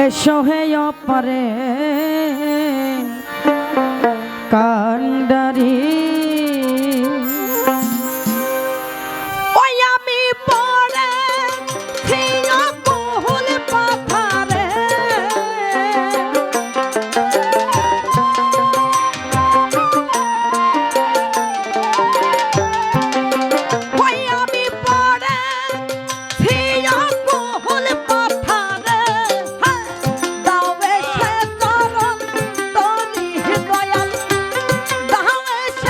এসো হে পরে কান্ডারি ওই আমি পরে থিয়া বহুল পাথারে ওই আমি পরে থিয়া বহুল পাথারে দাও এসে চরণ তরি দয়াল দাও এসে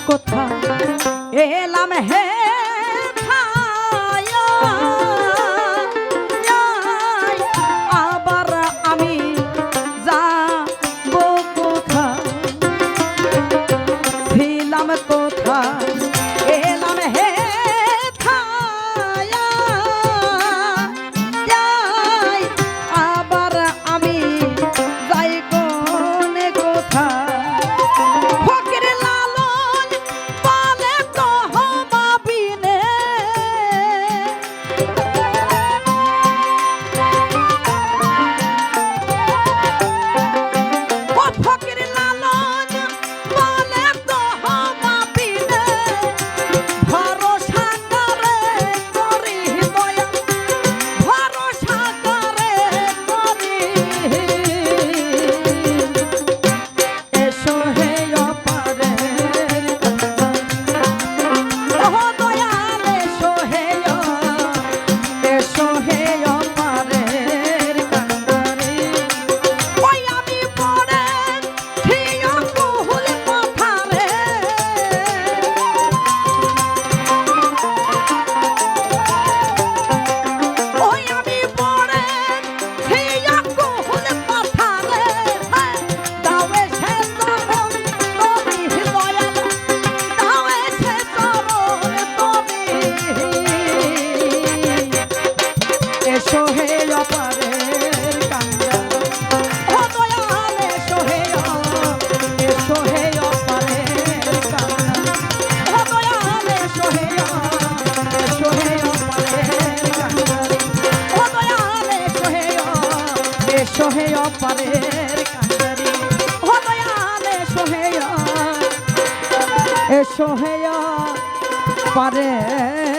কোথা এলাম হে ছায়া, আবার আমি যাব কোথা, ছিলাম কোথা এলাম হে ছায়া, আবার আমি যাই কোনে কোথা। ফকির লালন বলে তহমাবিনে, ও ফকির লালন বলে তহমাবিনে, ভরসা করে করি দয়া, ভরসা করে করি। এসো হে অপারের কান্ডারি, ও দয়াল এসো হে অপারের কান্ডারি। ওই আমি পড়ে থিয়া কুহুল পাথারে, ওই আমি পড়ে থিয়া কুহুল পাথারে, দাও এসে চরণ তুমি দয়াল, দাও এসে চরণ তুমি। এসো হে অপারের কান্ডারি, ও দয়াল এসো হে অপারের কান্ডারি, ও দয়াল এসো হে অপারের কান্ডারি, ও দয়াল এসো হে অপারের কান্ডারি, ও দয়াল এসো হে অপারের